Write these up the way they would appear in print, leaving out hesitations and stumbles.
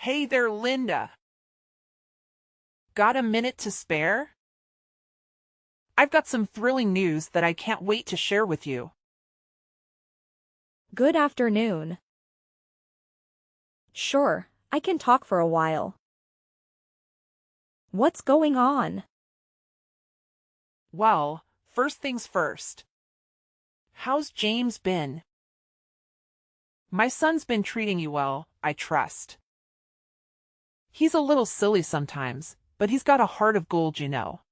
Hey there, Linda. Got a minute to spare? I've got some thrilling news that I can't wait to share with you. Good afternoon. Sure, I can talk for a while. What's going on? Well, first things first. How's James been? My son's been treating you well, I trust. He's a little silly sometimes, but he's got a heart of gold, you know.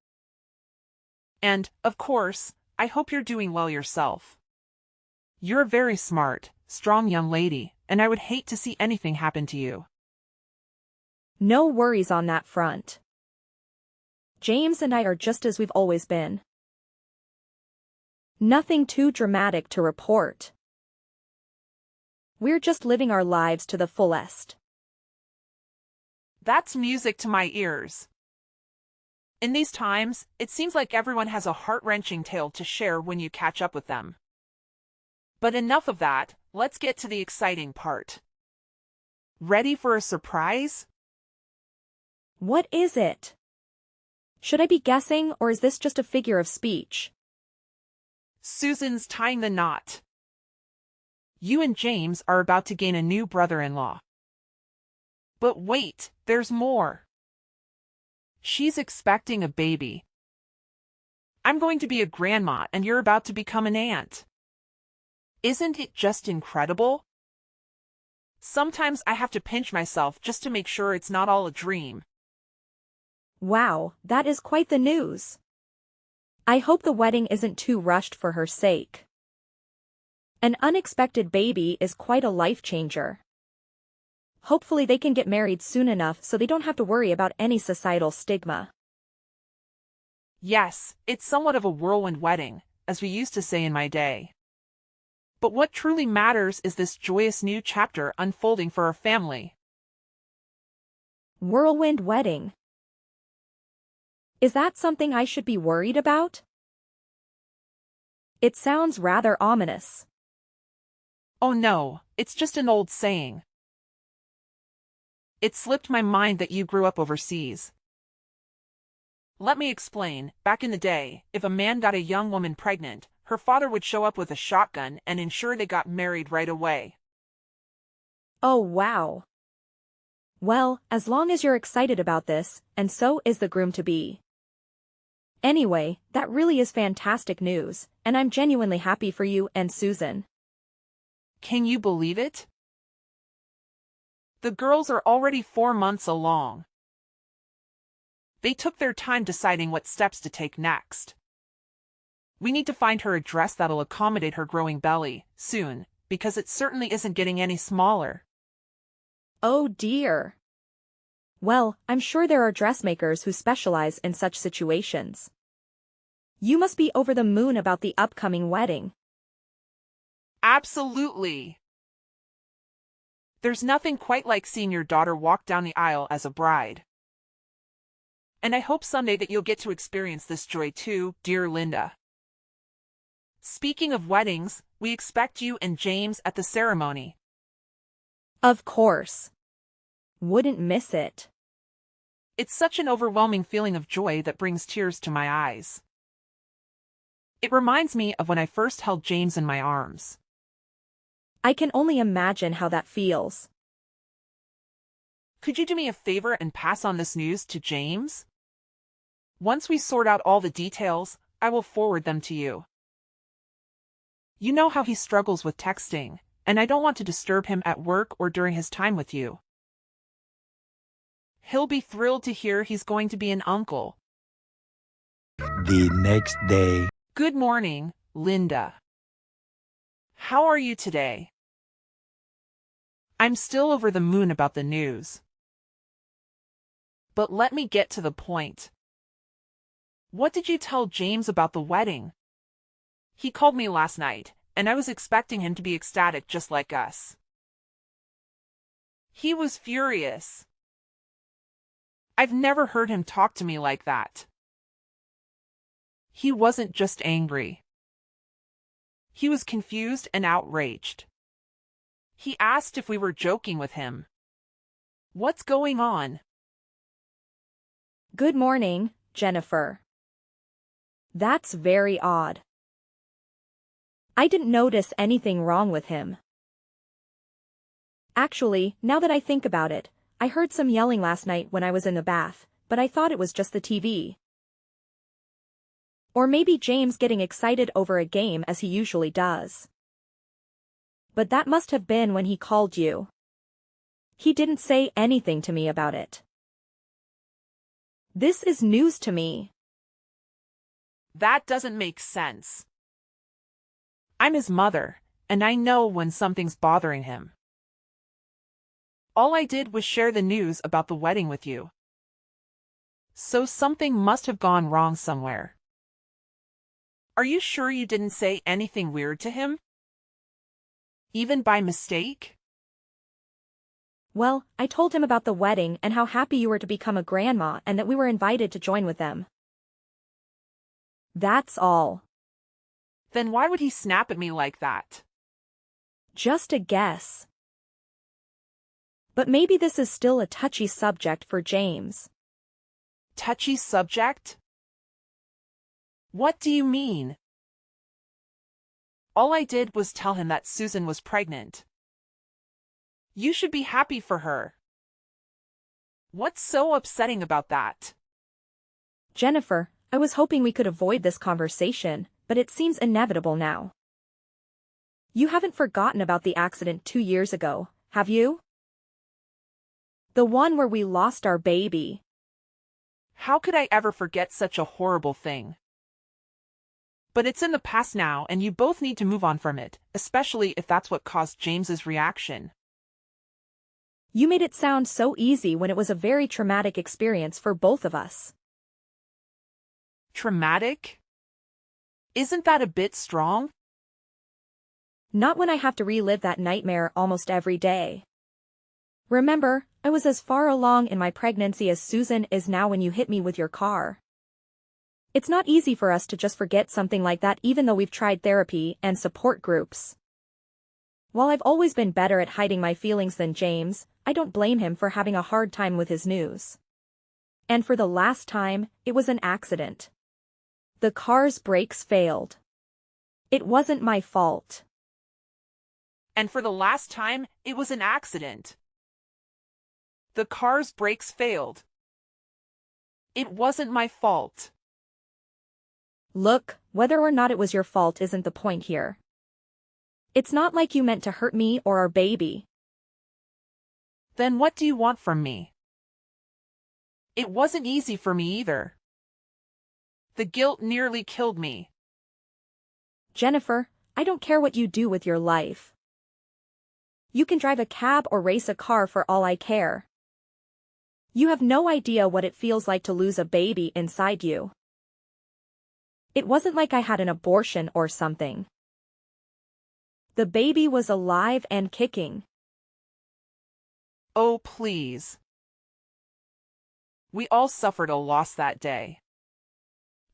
And, of course, I hope you're doing well yourself. You're a very smart, strong young lady, and I would hate to see anything happen to you. No worries on that front. James and I are just as we've always been. Nothing too dramatic to report. We're just living our lives to the fullest. That's music to my ears. In these times, it seems like everyone has a heart-wrenching tale to share when you catch up with them. But enough of that, let's get to the exciting part. Ready for a surprise? What is it? Should I be guessing, or is this just a figure of speech? Susan's tying the knot. You and James are about to gain a new brother-in-law. But wait, there's more. She's expecting a baby. I'm going to be a grandma and you're about to become an aunt. Isn't it just incredible? Sometimes I have to pinch myself just to make sure it's not all a dream. Wow, that is quite the news. I hope the wedding isn't too rushed for her sake. An unexpected baby is quite a life changer. Hopefully they can get married soon enough so they don't have to worry about any societal stigma. Yes, it's somewhat of a whirlwind wedding, as we used to say in my day. But what truly matters is this joyous new chapter unfolding for our family. Whirlwind wedding. Is that something I should be worried about? It sounds rather ominous. Oh no, it's just an old saying. It slipped my mind that you grew up overseas. Let me explain. Back in the day, if a man got a young woman pregnant, her father would show up with a shotgun and ensure they got married right away. Oh wow. Well, as long as you're excited about this, and so is the groom-to-be. Anyway, that really is fantastic news, and I'm genuinely happy for you and Susan. Can you believe it? The girls are already 4 months along. They took their time deciding what steps to take next. We need to find her a dress that'll accommodate her growing belly, soon, because it certainly isn't getting any smaller. Oh dear. Well, I'm sure there are dressmakers who specialize in such situations. You must be over the moon about the upcoming wedding. Absolutely. There's nothing quite like seeing your daughter walk down the aisle as a bride. And I hope someday that you'll get to experience this joy too, dear Linda. Speaking of weddings, we expect you and James at the ceremony. Of course. Wouldn't miss it. It's such an overwhelming feeling of joy that brings tears to my eyes. It reminds me of when I first held James in my arms. I can only imagine how that feels. Could you do me a favor and pass on this news to James? Once we sort out all the details, I will forward them to you. You know how he struggles with texting, and I don't want to disturb him at work or during his time with you. He'll be thrilled to hear he's going to be an uncle. The next day. Good morning, Linda. How are you today? I'm still over the moon about the news. But let me get to the point. What did you tell James about the wedding? He called me last night, and I was expecting him to be ecstatic just like us. He was furious. I've never heard him talk to me like that. He wasn't just angry. He was confused and outraged. He asked if we were joking with him. What's going on? Good morning, Jennifer. That's very odd. I didn't notice anything wrong with him. Actually, now that I think about it, I heard some yelling last night when I was in the bath, but I thought it was just the TV. Or maybe James getting excited over a game as he usually does. But that must have been when he called you. He didn't say anything to me about it. This is news to me. That doesn't make sense. I'm his mother, and I know when something's bothering him. All I did was share the news about the wedding with you. So something must have gone wrong somewhere. Are you sure you didn't say anything weird to him? Even by mistake? Well, I told him about the wedding and how happy you were to become a grandma and that we were invited to join with them. That's all. Then why would he snap at me like that? Just a guess. But maybe this is still a touchy subject for James. Touchy subject? What do you mean? All I did was tell him that Susan was pregnant. You should be happy for her. What's so upsetting about that? Jennifer, I was hoping we could avoid this conversation, but it seems inevitable now. You haven't forgotten about the accident 2 years ago, have you? The one where we lost our baby. How could I ever forget such a horrible thing? But it's in the past now, and you both need to move on from it, especially if that's what caused James's reaction. You made it sound so easy when it was a very traumatic experience for both of us. Traumatic? Isn't that a bit strong? Not when I have to relive that nightmare almost every day. Remember, I was as far along in my pregnancy as Susan is now when you hit me with your car. It's not easy for us to just forget something like that even though we've tried therapy and support groups. While I've always been better at hiding my feelings than James, I don't blame him for having a hard time with his news. And for the last time, it was an accident. The car's brakes failed. It wasn't my fault. And for the last time, it was an accident. The car's brakes failed. It wasn't my fault. Look, whether or not it was your fault isn't the point here. It's not like you meant to hurt me or our baby. Then what do you want from me? It wasn't easy for me either. The guilt nearly killed me. Jennifer, I don't care what you do with your life. You can drive a cab or race a car for all I care. You have no idea what it feels like to lose a baby inside you. It wasn't like I had an abortion or something. The baby was alive and kicking. Oh, please. We all suffered a loss that day.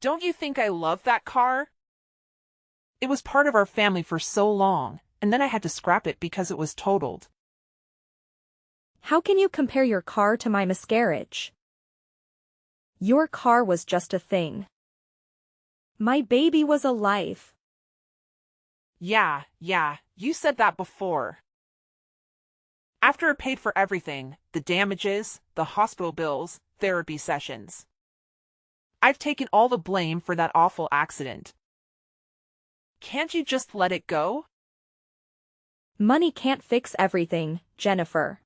Don't you think I love that car? It was part of our family for so long, and then I had to scrap it because it was totaled. How can you compare your car to my miscarriage? Your car was just a thing. My baby was a life. Yeah, you said that before. After it paid for everything, the damages, the hospital bills, therapy sessions. I've taken all the blame for that awful accident. Can't you just let it go? Money can't fix everything, Jennifer.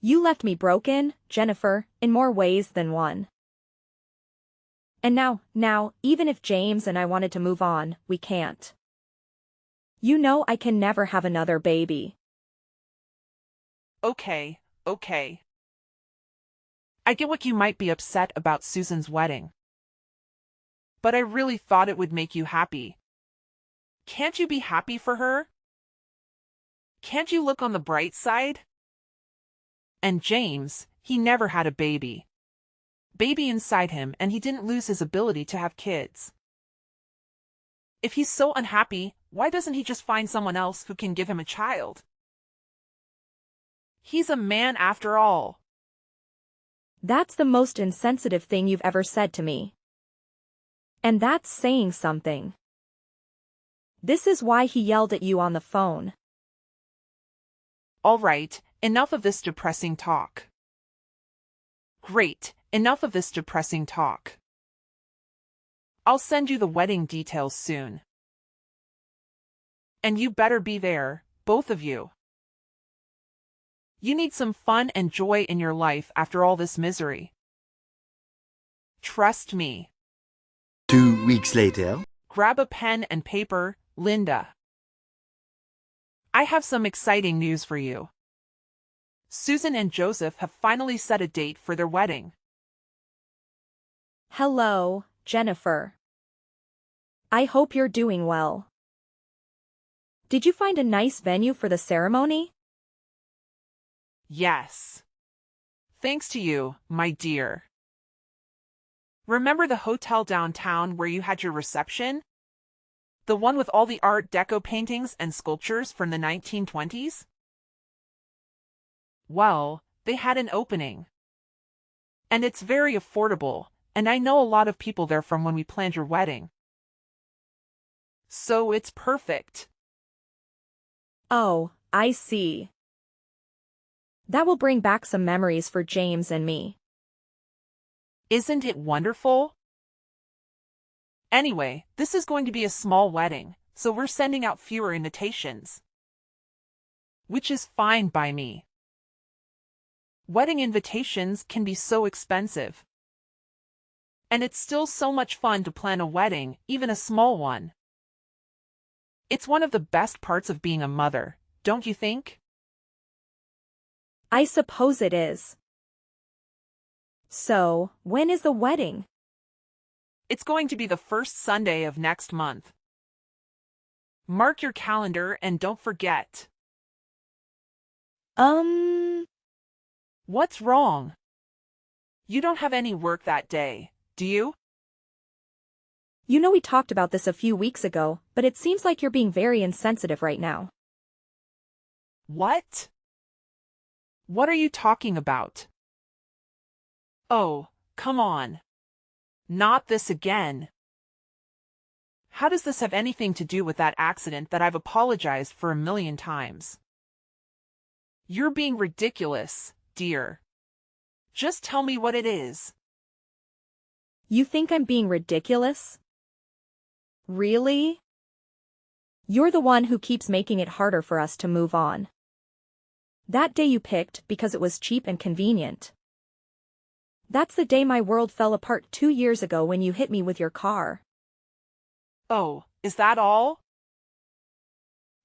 You left me broken, Jennifer, in more ways than one. And now, even if James and I wanted to move on, we can't. You know I can never have another baby. Okay. I get what you might be upset about Susan's wedding. But I really thought it would make you happy. Can't you be happy for her? Can't you look on the bright side? And James, he never had a baby. Baby inside him, and he didn't lose his ability to have kids. If he's so unhappy, why doesn't he just find someone else who can give him a child? He's a man after all. That's the most insensitive thing you've ever said to me. And that's saying something. This is why he yelled at you on the phone. All right, enough of this depressing talk. Great, enough of this depressing talk. I'll send you the wedding details soon. And you better be there, both of you. You need some fun and joy in your life after all this misery. Trust me. 2 weeks later. Grab a pen and paper, Linda. I have some exciting news for you. Susan and Joseph have finally set a date for their wedding. Hello, Jennifer. I hope you're doing well. Did you find a nice venue for the ceremony? Yes. Thanks to you, my dear. Remember the hotel downtown where you had your reception? The one with all the Art Deco paintings and sculptures from the 1920s? Well, they had an opening. And it's very affordable, and I know a lot of people there from when we planned your wedding. So it's perfect. Oh, I see. That will bring back some memories for James and me. Isn't it wonderful? Anyway, this is going to be a small wedding, so we're sending out fewer invitations. Which is fine by me. Wedding invitations can be so expensive. And it's still so much fun to plan a wedding, even a small one. It's one of the best parts of being a mother, don't you think? I suppose it is. So, when is the wedding? It's going to be the first Sunday of next month. Mark your calendar and don't forget. What's wrong? You don't have any work that day, do you? You know we talked about this a few weeks ago, but it seems like you're being very insensitive right now. What? What are you talking about? Oh, come on. Not this again. How does this have anything to do with that accident that I've apologized for a million times? You're being ridiculous, dear. Just tell me what it is. You think I'm being ridiculous? Really? You're the one who keeps making it harder for us to move on. That day you picked because it was cheap and convenient. That's the day my world fell apart 2 years ago when you hit me with your car. Oh, is that all?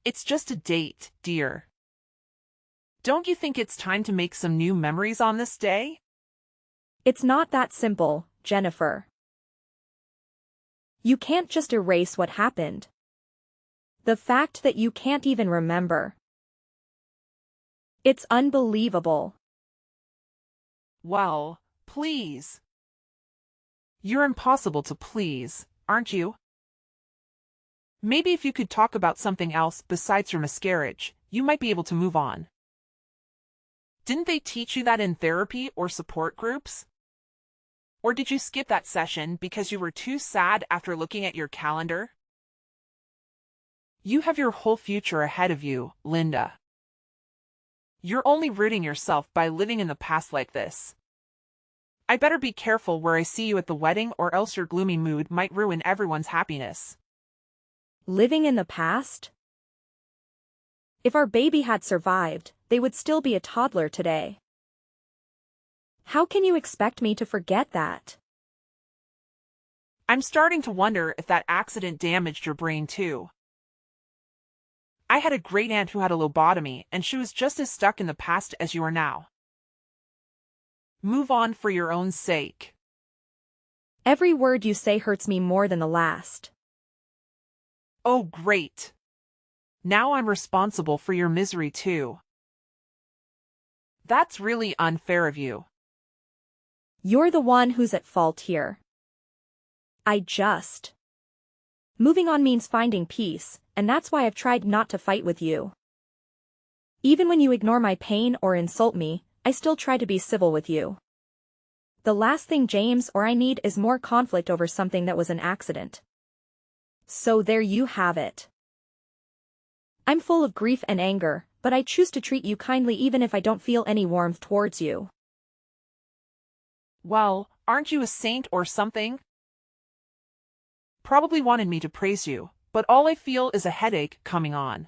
It's just a date, dear. Don't you think it's time to make some new memories on this day? It's not that simple, Jennifer. You can't just erase what happened. The fact that you can't even remember. It's unbelievable. Well, please. You're impossible to please, aren't you? Maybe if you could talk about something else besides your miscarriage, you might be able to move on. Didn't they teach you that in therapy or support groups? Or did you skip that session because you were too sad after looking at your calendar? You have your whole future ahead of you, Linda. You're only rooting yourself by living in the past like this. I better be careful where I see you at the wedding or else your gloomy mood might ruin everyone's happiness. Living in the past? If our baby had survived, they would still be a toddler today. How can you expect me to forget that? I'm starting to wonder if that accident damaged your brain too. I had a great aunt who had a lobotomy, and she was just as stuck in the past as you are now. Move on for your own sake. Every word you say hurts me more than the last. Oh, great. Now I'm responsible for your misery too. That's really unfair of you. You're the one who's at fault here. Moving on means finding peace, and that's why I've tried not to fight with you. Even when you ignore my pain or insult me, I still try to be civil with you. The last thing James or I need is more conflict over something that was an accident. So there you have it. I'm full of grief and anger, but I choose to treat you kindly even if I don't feel any warmth towards you. Well, aren't you a saint or something? Probably wanted me to praise you, but all I feel is a headache coming on.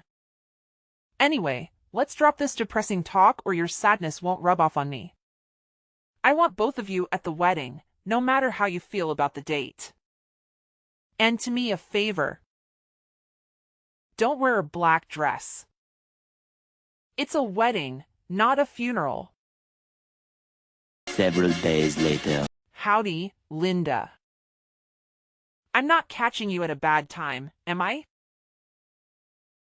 Anyway, let's drop this depressing talk or your sadness won't rub off on me. I want both of you at the wedding, no matter how you feel about the date. And to me a favor. Don't wear a black dress. It's a wedding, not a funeral. Several days later. Howdy, Linda. I'm not catching you at a bad time, am I?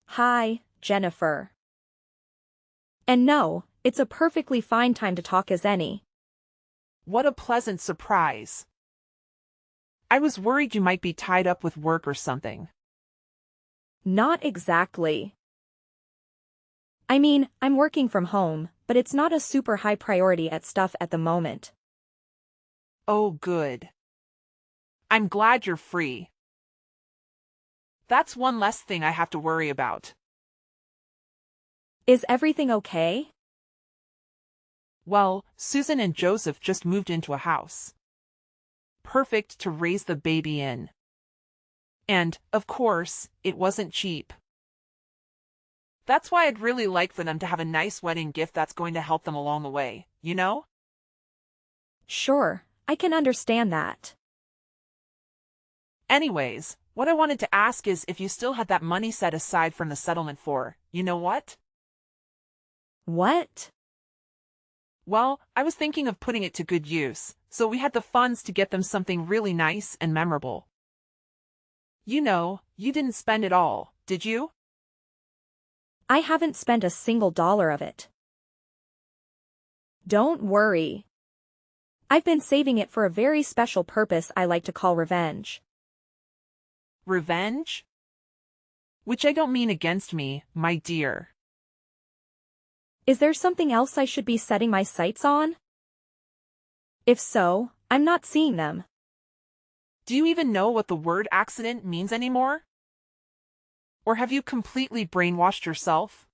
Hi, Jennifer. And no, it's a perfectly fine time to talk as any. What a pleasant surprise. I was worried you might be tied up with work or something. Not exactly. I mean, I'm working from home, but it's not a super high priority at stuff at the moment. Oh, good. I'm glad you're free. That's one less thing I have to worry about. Is everything okay? Well, Susan and Joseph just moved into a house. Perfect to raise the baby in. And, of course, it wasn't cheap. That's why I'd really like for them to have a nice wedding gift that's going to help them along the way, you know? Sure, I can understand that. Anyways, what I wanted to ask is if you still had that money set aside from the settlement for, you know what? What? Well, I was thinking of putting it to good use, so we had the funds to get them something really nice and memorable. You know, you didn't spend it all, did you? I haven't spent a single dollar of it. Don't worry. I've been saving it for a very special purpose I like to call revenge. Revenge? Which I don't mean against me, my dear. Is there something else I should be setting my sights on? If so, I'm not seeing them. Do you even know what the word accident means anymore? Or have you completely brainwashed yourself?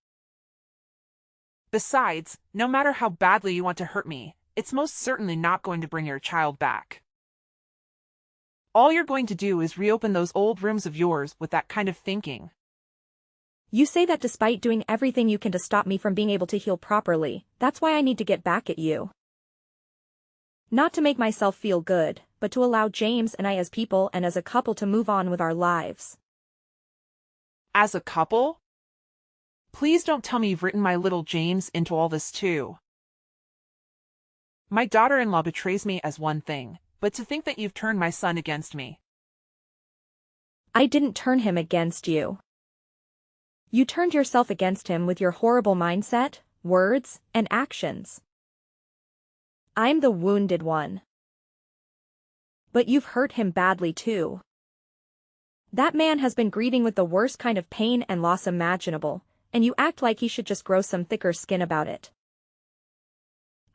Besides, no matter how badly you want to hurt me, it's most certainly not going to bring your child back. All you're going to do is reopen those old rooms of yours with that kind of thinking. You say that despite doing everything you can to stop me from being able to heal properly, that's why I need to get back at you. Not to make myself feel good, but to allow James and I as people and as a couple to move on with our lives. As a couple? Please don't tell me you've written my little James into all this too. My daughter-in-law betrays me as one thing, but to think that you've turned my son against me. I didn't turn him against you. You turned yourself against him with your horrible mindset, words, and actions. I'm the wounded one. But you've hurt him badly too. That man has been grieving with the worst kind of pain and loss imaginable, and you act like he should just grow some thicker skin about it.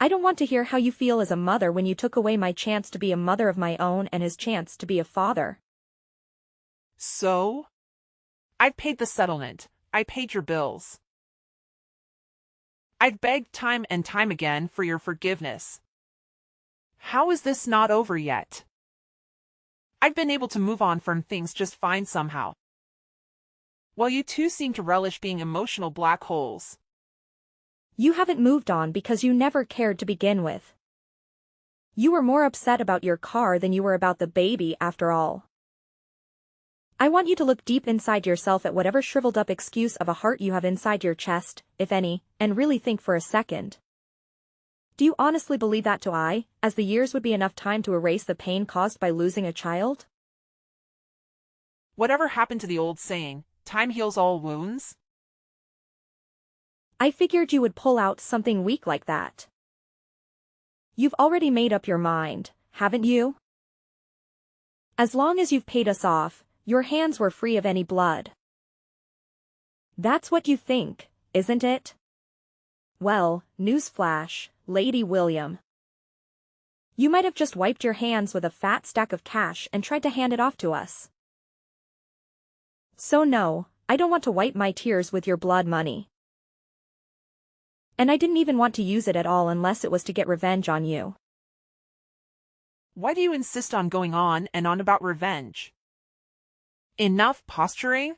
I don't want to hear how you feel as a mother when you took away my chance to be a mother of my own and his chance to be a father. So? I've paid the settlement. I paid your bills. I've begged time and time again for your forgiveness. How is this not over yet? I've been able to move on from things just fine somehow. While you two seem to relish being emotional black holes. You haven't moved on because you never cared to begin with. You were more upset about your car than you were about the baby after all. I want you to look deep inside yourself at whatever shriveled up excuse of a heart you have inside your chest, if any, and really think for a second. Do you honestly believe that as the years would be enough time to erase the pain caused by losing a child? Whatever happened to the old saying, time heals all wounds? I figured you would pull out something weak like that. You've already made up your mind, haven't you? As long as you've paid us off, your hands were free of any blood. That's what you think, isn't it? Well, newsflash, Lady William. You might have just wiped your hands with a fat stack of cash and tried to hand it off to us. So no, I don't want to wipe my tears with your blood money. And I didn't even want to use it at all unless it was to get revenge on you. Why do you insist on going on and on about revenge? Enough posturing?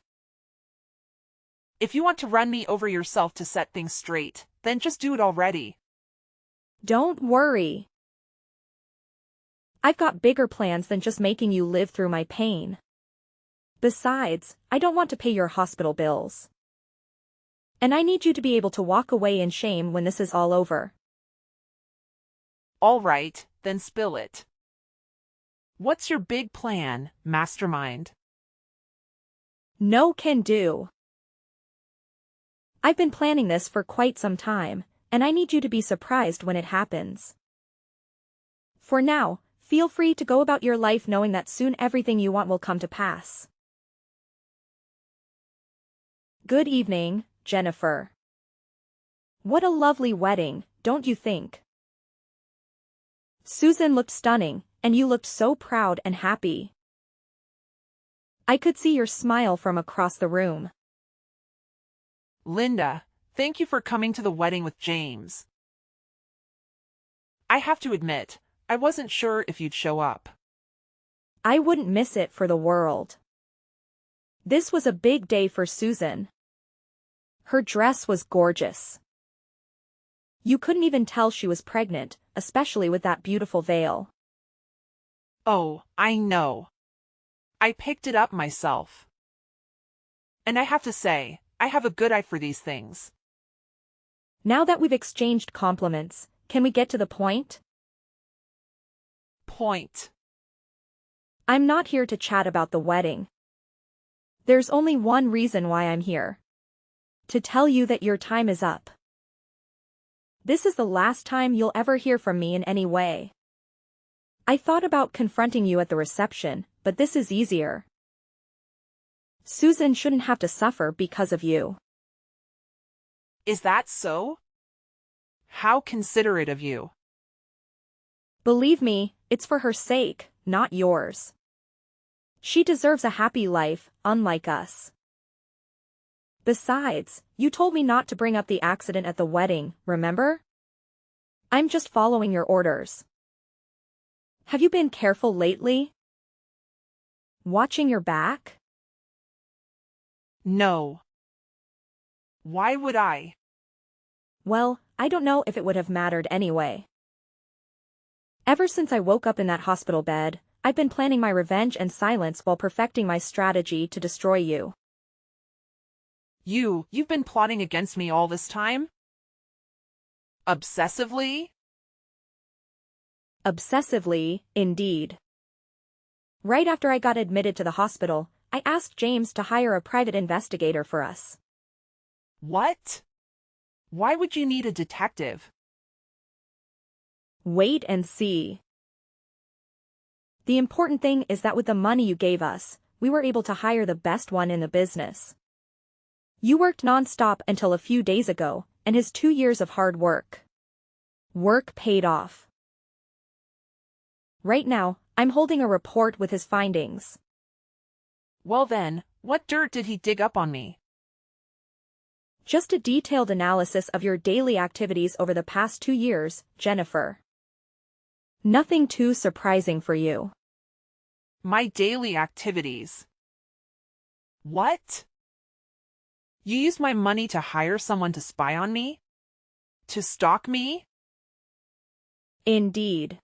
If you want to run me over yourself to set things straight, then just do it already. Don't worry. I've got bigger plans than just making you live through my pain. Besides, I don't want to pay your hospital bills. And I need you to be able to walk away in shame when this is all over. All right, then spill it. What's your big plan, mastermind? No can do. I've been planning this for quite some time, and I need you to be surprised when it happens. For now, feel free to go about your life knowing that soon everything you want will come to pass. Good evening, Jennifer. What a lovely wedding, don't you think? Susan looked stunning, and you looked so proud and happy. I could see your smile from across the room. Linda, thank you for coming to the wedding with James. I have to admit, I wasn't sure if you'd show up. I wouldn't miss it for the world. This was a big day for Susan. Her dress was gorgeous. You couldn't even tell she was pregnant, especially with that beautiful veil. Oh, I know. I picked it up myself. And I have to say, I have a good eye for these things. Now that we've exchanged compliments, can we get to the point? Point. I'm not here to chat about the wedding. There's only one reason why I'm here. To tell you that your time is up. This is the last time you'll ever hear from me in any way. I thought about confronting you at the reception, but this is easier. Susan shouldn't have to suffer because of you. Is that so? How considerate of you. Believe me, it's for her sake, not yours. She deserves a happy life, unlike us. Besides, you told me not to bring up the accident at the wedding, remember? I'm just following your orders. Have you been careful lately? Watching your back? No. Why would I? Well, I don't know if it would have mattered anyway. Ever since I woke up in that hospital bed, I've been planning my revenge and silence while perfecting my strategy to destroy you. You've been plotting against me all this time? Obsessively? Obsessively, indeed. Right after I got admitted to the hospital, I asked James to hire a private investigator for us. What? Why would you need a detective? Wait and see. The important thing is that with the money you gave us, we were able to hire the best one in the business. You worked non-stop until a few days ago, and his 2 years of hard work paid off. Right now, I'm holding a report with his findings. Well then, what dirt did he dig up on me? Just a detailed analysis of your daily activities over the past 2 years, Jennifer. Nothing too surprising for you. My daily activities. What? You used my money to hire someone to spy on me? To stalk me? Indeed.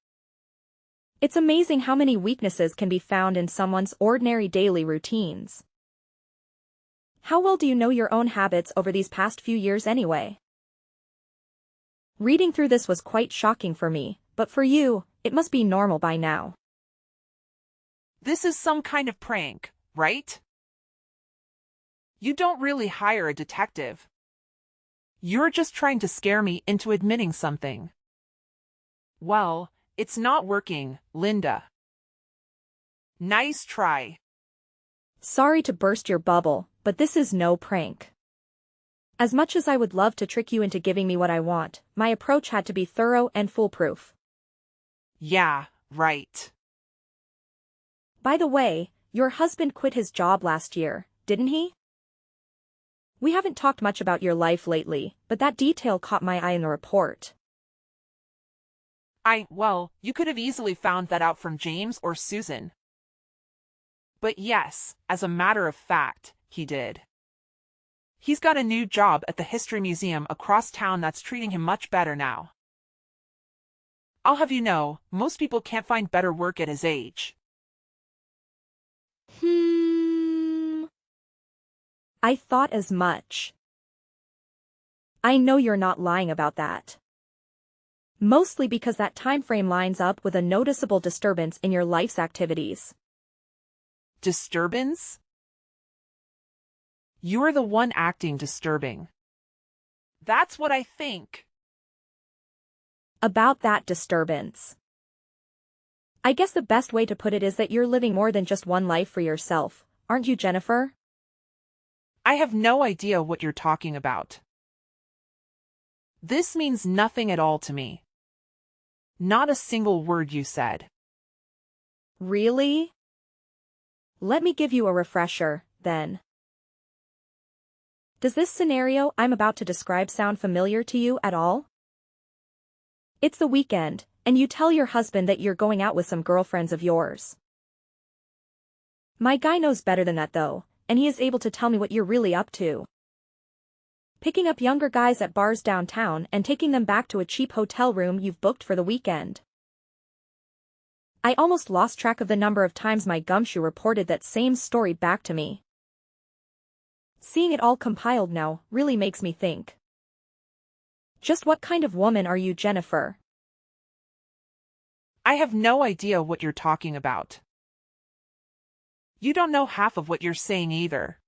It's amazing how many weaknesses can be found in someone's ordinary daily routines. How well do you know your own habits over these past few years anyway? Reading through this was quite shocking for me, but for you, it must be normal by now. This is some kind of prank, right? You don't really hire a detective. You're just trying to scare me into admitting something. Well, it's not working, Linda. Nice try. Sorry to burst your bubble, but this is no prank. As much as I would love to trick you into giving me what I want, my approach had to be thorough and foolproof. Yeah, right. By the way, your husband quit his job last year, didn't he? We haven't talked much about your life lately, but that detail caught my eye in the report. Well, you could have easily found that out from James or Susan. But yes, as a matter of fact, he did. He's got a new job at the History Museum across town that's treating him much better now. I'll have you know, most people can't find better work at his age. I thought as much. I know you're not lying about that. Mostly because that time frame lines up with a noticeable disturbance in your life's activities. Disturbance? You're the one acting disturbing. That's what I think. About that disturbance. I guess the best way to put it is that you're living more than just one life for yourself, aren't you, Jennifer? I have no idea what you're talking about. This means nothing at all to me. Not a single word you said. Really? Let me give you a refresher, then. Does this scenario I'm about to describe sound familiar to you at all? It's the weekend, and you tell your husband that you're going out with some girlfriends of yours. My guy knows better than that though, and he is able to tell me what you're really up to. Picking up younger guys at bars downtown and taking them back to a cheap hotel room you've booked for the weekend. I almost lost track of the number of times my gumshoe reported that same story back to me. Seeing it all compiled now really makes me think. Just what kind of woman are you, Jennifer? I have no idea what you're talking about. You don't know half of what you're saying either.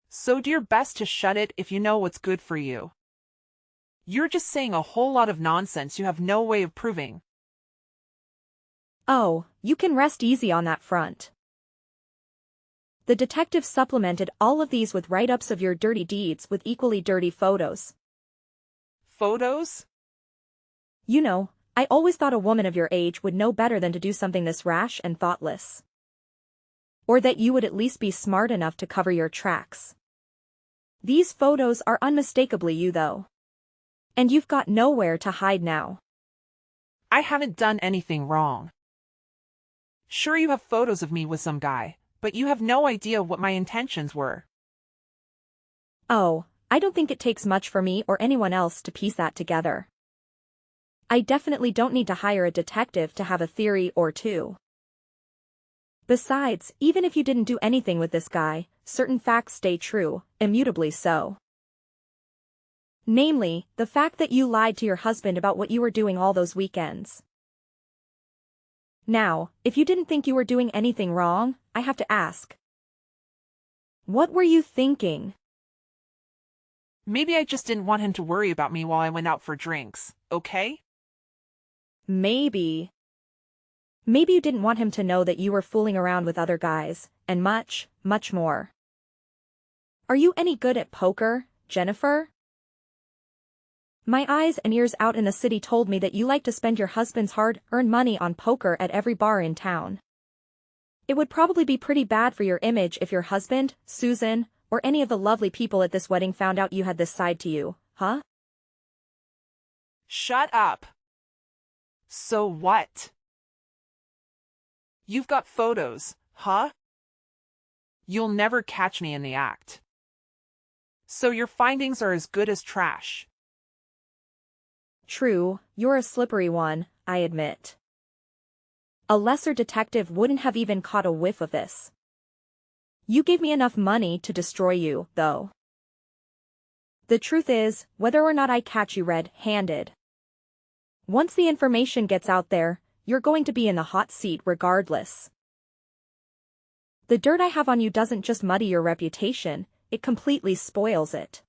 So do your best to shut it if you know what's good for you. You're just saying a whole lot of nonsense you have no way of proving. Oh, you can rest easy on that front. The detective supplemented all of these with write-ups of your dirty deeds with equally dirty photos. Photos? You know, I always thought a woman of your age would know better than to do something this rash and thoughtless. Or that you would at least be smart enough to cover your tracks. These photos are unmistakably you though. And you've got nowhere to hide now. I haven't done anything wrong. Sure, you have photos of me with some guy, but you have no idea what my intentions were. Oh, I don't think it takes much for me or anyone else to piece that together. I definitely don't need to hire a detective to have a theory or two. Besides, even if you didn't do anything with this guy, certain facts stay true, immutably so. Namely, the fact that you lied to your husband about what you were doing all those weekends. Now, if you didn't think you were doing anything wrong, I have to ask. What were you thinking? Maybe I just didn't want him to worry about me while I went out for drinks, okay? Maybe. Maybe you didn't want him to know that you were fooling around with other guys, and much, much more. Are you any good at poker, Jennifer? My eyes and ears out in the city told me that you like to spend your husband's hard-earned money on poker at every bar in town. It would probably be pretty bad for your image if your husband, Susan, or any of the lovely people at this wedding found out you had this side to you, huh? Shut up. So what? You've got photos, huh? You'll never catch me in the act. So your findings are as good as trash. True, you're a slippery one, I admit. A lesser detective wouldn't have even caught a whiff of this. You gave me enough money to destroy you, though. The truth is, whether or not I catch you red-handed, once the information gets out there, you're going to be in the hot seat regardless. The dirt I have on you doesn't just muddy your reputation, it completely spoils it.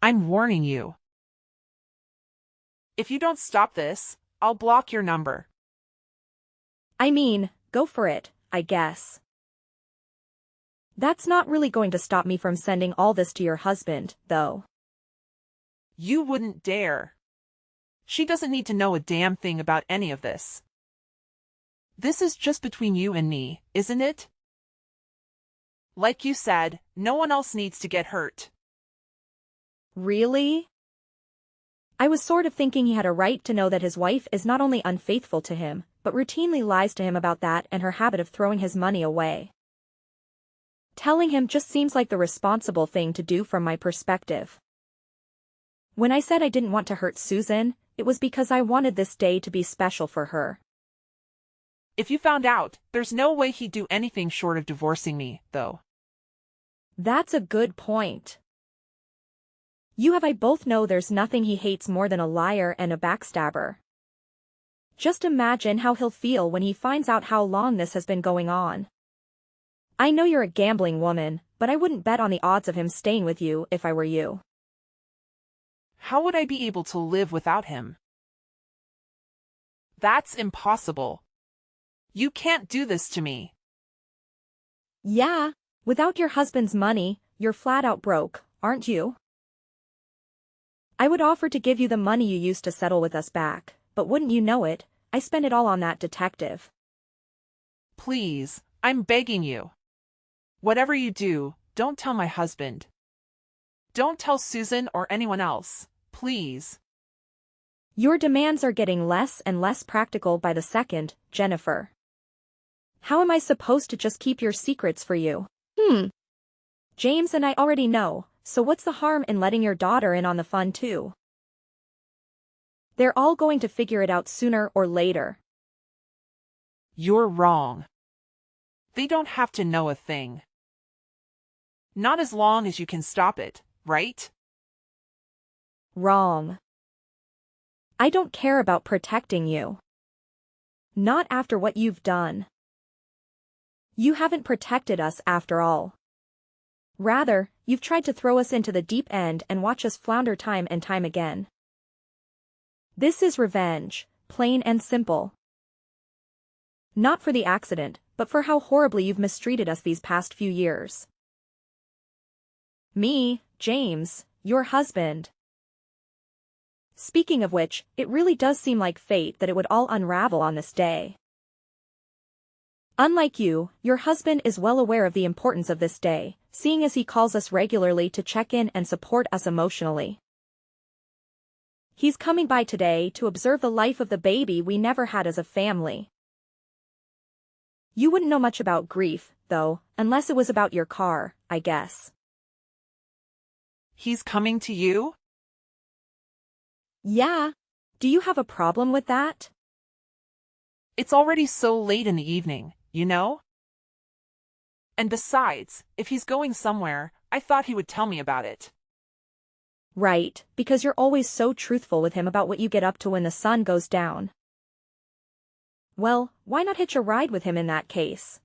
I'm warning you. If you don't stop this, I'll block your number. I mean, go for it, I guess. That's not really going to stop me from sending all this to your husband, though. You wouldn't dare. She doesn't need to know a damn thing about any of this. This is just between you and me, isn't it? Like you said, no one else needs to get hurt. Really? I was sort of thinking he had a right to know that his wife is not only unfaithful to him, but routinely lies to him about that and her habit of throwing his money away. Telling him just seems like the responsible thing to do from my perspective. When I said I didn't want to hurt Susan, it was because I wanted this day to be special for her. If you found out, there's no way he'd do anything short of divorcing me, though. That's a good point. You and I both know there's nothing he hates more than a liar and a backstabber. Just imagine how he'll feel when he finds out how long this has been going on. I know you're a gambling woman, but I wouldn't bet on the odds of him staying with you if I were you. How would I be able to live without him? That's impossible. You can't do this to me. Yeah. Without your husband's money, you're flat out broke, aren't you? I would offer to give you the money you used to settle with us back, but wouldn't you know it, I spent it all on that detective. Please, I'm begging you. Whatever you do, don't tell my husband. Don't tell Susan or anyone else, please. Your demands are getting less and less practical by the second, Jennifer. How am I supposed to just keep your secrets for you? James and I already know, so what's the harm in letting your daughter in on the fun too? They're all going to figure it out sooner or later. You're wrong. They don't have to know a thing. Not as long as you can stop it, right? Wrong. I don't care about protecting you. Not after what you've done. You haven't protected us after all. Rather, you've tried to throw us into the deep end and watch us flounder time and time again. This is revenge, plain and simple. Not for the accident, but for how horribly you've mistreated us these past few years. Me, James, your husband. Speaking of which, it really does seem like fate that it would all unravel on this day. Unlike you, your husband is well aware of the importance of this day, seeing as he calls us regularly to check in and support us emotionally. He's coming by today to observe the life of the baby we never had as a family. You wouldn't know much about grief, though, unless it was about your car, I guess. He's coming to you? Yeah. Do you have a problem with that? It's already so late in the evening, you know? And besides, if he's going somewhere, I thought he would tell me about it. Right, because you're always so truthful with him about what you get up to when the sun goes down. Well, why not hitch a ride with him in that case?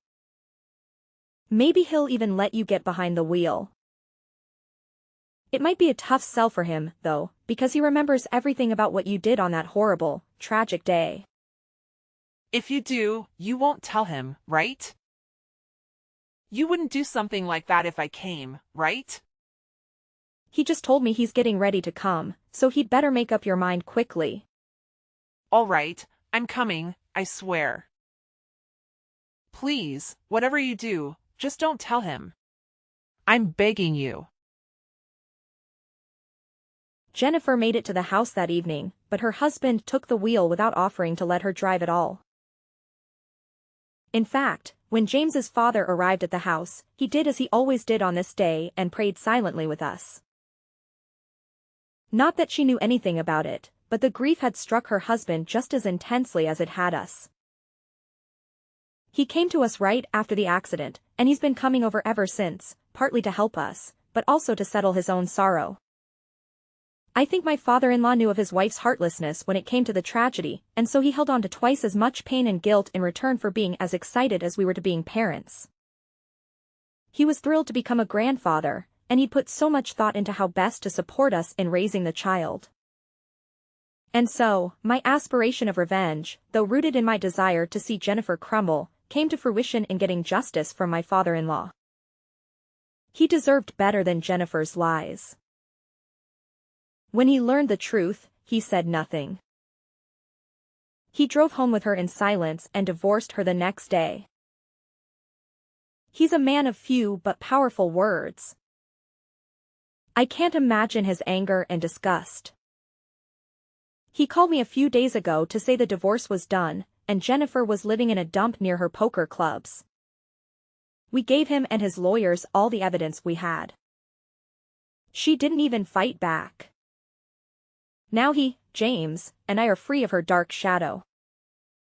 Maybe he'll even let you get behind the wheel. It might be a tough sell for him, though, because he remembers everything about what you did on that horrible, tragic day. If you do, you won't tell him, right? You wouldn't do something like that if I came, right? He just told me he's getting ready to come, so he'd better make up your mind quickly. All right, I'm coming, I swear. Please, whatever you do, just don't tell him. I'm begging you. Jennifer made it to the house that evening, but her husband took the wheel without offering to let her drive at all. In fact, when James's father arrived at the house, he did as he always did on this day and prayed silently with us. Not that she knew anything about it, but the grief had struck her husband just as intensely as it had us. He came to us right after the accident, and he's been coming over ever since, partly to help us, but also to settle his own sorrow. I think my father-in-law knew of his wife's heartlessness when it came to the tragedy, and so he held on to twice as much pain and guilt in return for being as excited as we were to being parents. He was thrilled to become a grandfather, and he'd put so much thought into how best to support us in raising the child. And so, my aspiration of revenge, though rooted in my desire to see Jennifer crumble, came to fruition in getting justice from my father-in-law. He deserved better than Jennifer's lies. When he learned the truth, he said nothing. He drove home with her in silence and divorced her the next day. He's a man of few but powerful words. I can't imagine his anger and disgust. He called me a few days ago to say the divorce was done, and Jennifer was living in a dump near her poker clubs. We gave him and his lawyers all the evidence we had. She didn't even fight back. Now he, James, and I are free of her dark shadow.